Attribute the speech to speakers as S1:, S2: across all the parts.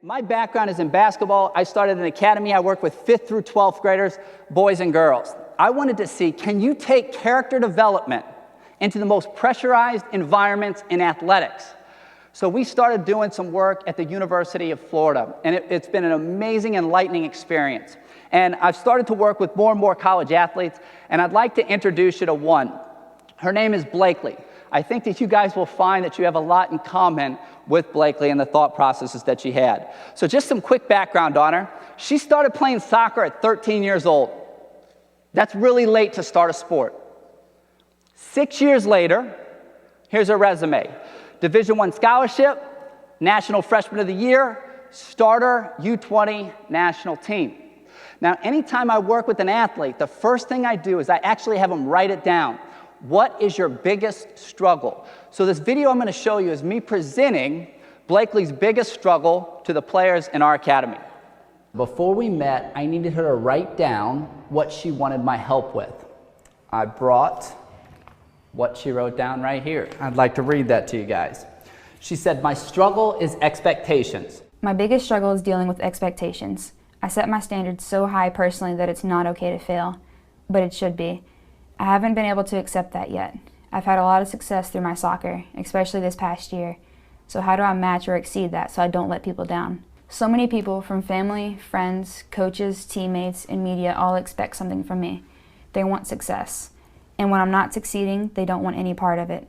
S1: My background is in basketball. I started an academy. I work with 5th through 12th graders, boys and girls. I wanted to see, can you take character development into the most pressurized environments in athletics? So we started doing some work at the University of Florida, and it's been an amazing, enlightening experience. And I've started to work with more and more college athletes, and I'd like to introduce you to one. Her name is Blakeley. I think that you guys will find that you have a lot in common with Blakeley and the thought processes that she had. So just some quick background on her. She started playing soccer at 13 years old. That's really late to start a sport. 6 years later, here's her resume. Division I scholarship, National Freshman of the Year, starter U20 national team. Now, anytime I work with an athlete, the first thing I do is I actually have them write it down. What is your biggest struggle? So this video I'm going to show you is me presenting Blakeley's biggest struggle to the players in our academy. Before we met, I needed her to write down what she wanted my help with. I brought what she wrote down right here. I'd like to read that to you guys. She said, "My struggle is expectations."
S2: My biggest struggle is dealing with expectations. I set my standards so high personally that it's not okay to fail, but it should be. I haven't been able to accept that yet. I've had a lot of success through my soccer, especially this past year. So how do I match or exceed that so I don't let people down? So many people from family, friends, coaches, teammates, and media all expect something from me. They want success. And when I'm not succeeding, they don't want any part of it.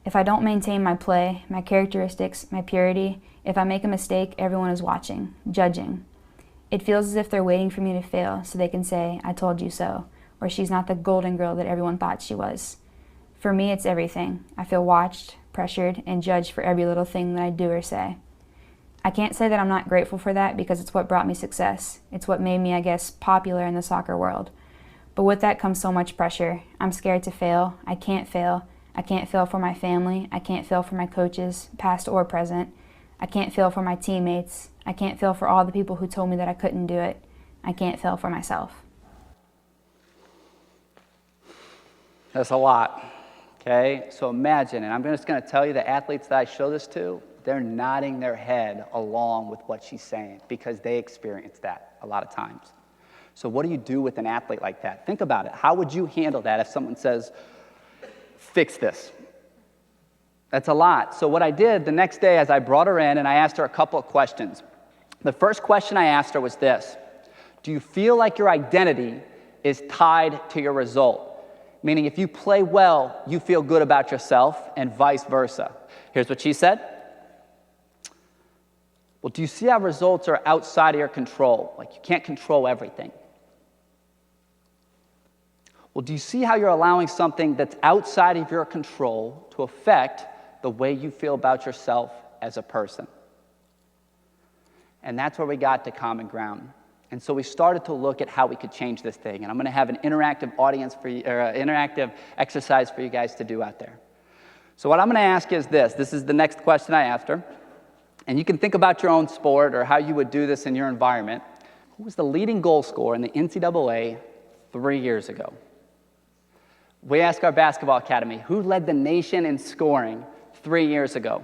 S2: If I don't maintain my play, my characteristics, my purity, if I make a mistake, everyone is watching, judging. It feels as if they're waiting for me to fail so they can say, "I told you so," or "She's not the golden girl that everyone thought she was." For me, it's everything. I feel watched, pressured, and judged for every little thing that I do or say. I can't say that I'm not grateful for that because it's what brought me success. It's what made me, I guess, popular in the soccer world. But with that comes so much pressure. I'm scared to fail. I can't fail. I can't fail for my family. I can't fail for my coaches, past or present. I can't fail for my teammates. I can't fail for all the people who told me that I couldn't do it. I can't fail for myself.
S1: That's a lot, okay? So imagine, and I'm just going to tell you the athletes that I show this to, they're nodding their head along with what she's saying because they experience that a lot of times. So what do you do with an athlete like that? Think about it. How would you handle that if someone says, "Fix this"? That's a lot. So what I did the next day is I brought her in and I asked her a couple of questions. The first question I asked her was this: do you feel like your identity is tied to your result? Meaning if you play well, you feel good about yourself, and vice versa. Here's what she said. "Well, do you see how results are outside of your control? Like you can't control everything." "Well, do you see how you're allowing something that's outside of your control to affect the way you feel about yourself as a person?" And that's where we got to common ground. And so we started to look at how we could change this thing. And I'm going to have an interactive audience for you, or an interactive exercise for you guys to do out there. So what I'm going to ask is this. This is the next question I asked her. And you can think about your own sport or how you would do this in your environment. Who was the leading goal scorer in the NCAA 3 years ago? We asked our basketball academy, who led the nation in scoring 3 years ago?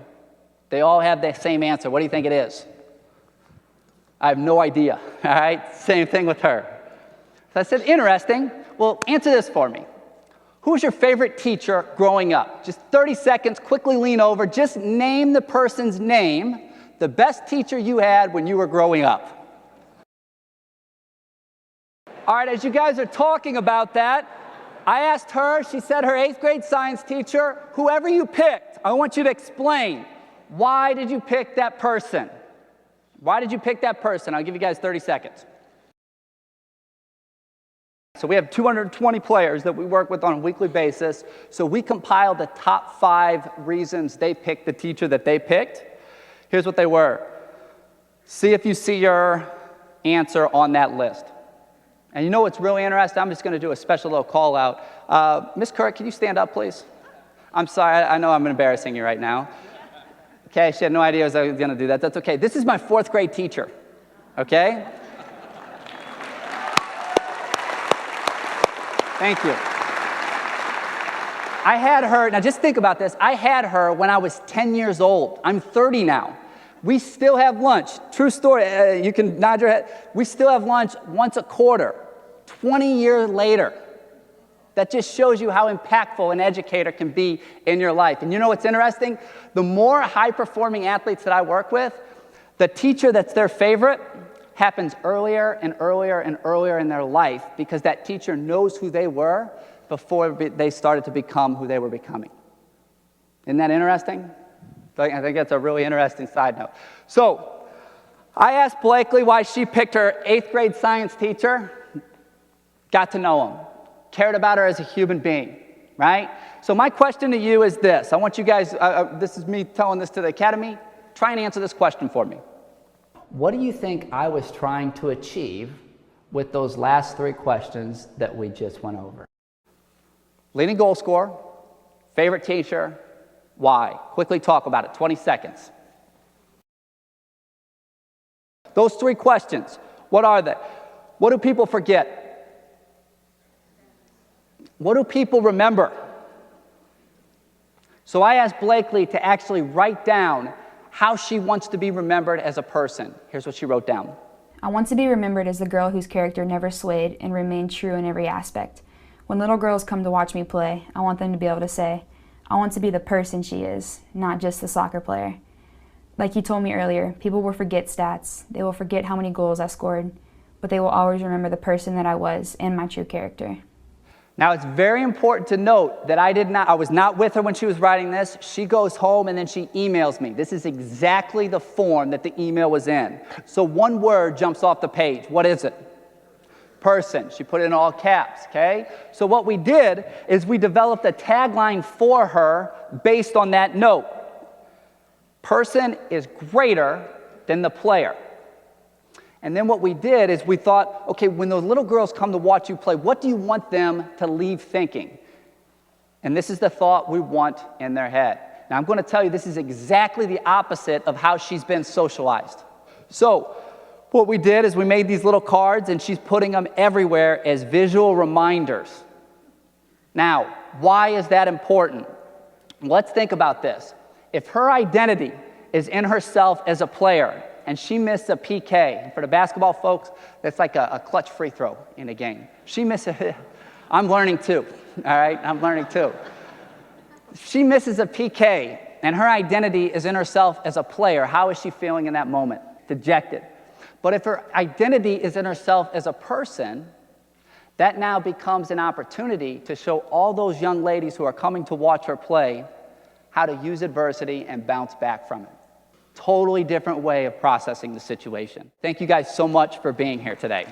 S1: They all have the same answer. What do you think it is? I have no idea, all right? Same thing with her. So I said, interesting. Well, answer this for me. Who was your favorite teacher growing up? Just 30 seconds, quickly lean over. Just name the person's name, the best teacher you had when you were growing up. All right, as you guys are talking about that, I asked her, she said her 8th grade science teacher, whoever you picked, I want you to explain, why did you pick that person? Why did you pick that person? I'll give you guys 30 seconds. So we have 220 players that we work with on a weekly basis. So we compiled the top 5 reasons they picked the teacher that they picked. Here's what they were. See if you see your answer on that list. And you know what's really interesting? I'm just going to do a special little call out. Miss Kirk, can you stand up, please? I'm sorry, I know I'm embarrassing you right now. Okay, she had no idea I was going to do that. That's okay. This is my 4th grade teacher, okay? Thank you. I had her, now just think about this. I had her when I was 10 years old. I'm 30 now. We still have lunch. True story. You can nod your head. We still have lunch once a quarter, 20 years later. That just shows you how impactful an educator can be in your life. And you know what's interesting? The more high-performing athletes that I work with, the teacher that's their favorite happens earlier and earlier and earlier in their life because that teacher knows who they were before they started to become who they were becoming. Isn't that interesting? I think that's a really interesting side note. So I asked Blakeley why she picked her 8th grade science teacher, got to know him. Cared about her as a human being, right? So my question to you is this. I want you guys, this is me telling this to the academy. Try and answer this question for me. What do you think I was trying to achieve with those last 3 questions that we just went over? Leading goal scorer, favorite teacher, why? Quickly talk about it, 20 seconds. Those 3 questions, what are they? What do people forget? What do people remember? So I asked Blakeley to actually write down how she wants to be remembered as a person. Here's what she wrote down.
S2: I want to be remembered as the girl whose character never swayed and remained true in every aspect. When little girls come to watch me play, I want them to be able to say, I want to be the person she is, not just the soccer player. Like you told me earlier, people will forget stats. They will forget how many goals I scored, but they will always remember the person that I was and my true character.
S1: Now, it's very important to note that I was not with her when she was writing this. She goes home and then she emails me. This is exactly the form that the email was in. So one word jumps off the page. What is it? Person. She put it in all caps, okay? So what we did is we developed a tagline for her based on that note. Person is greater than the player. And then what we did is we thought, okay, when those little girls come to watch you play, what do you want them to leave thinking? And this is the thought we want in their head. Now, I'm going to tell you this is exactly the opposite of how she's been socialized. So what we did is we made these little cards, and she's putting them everywhere as visual reminders. Now, why is that important? Let's think about this. If her identity is in herself as a player, and she missed a PK. For the basketball folks, that's like a clutch free throw in a game. She missed it. I'm learning too, all right? I'm learning too. She misses a PK, and her identity is in herself as a player. How is she feeling in that moment? Dejected. But if her identity is in herself as a person, that now becomes an opportunity to show all those young ladies who are coming to watch her play how to use adversity and bounce back from it. Totally different way of processing the situation. Thank you guys so much for being here today.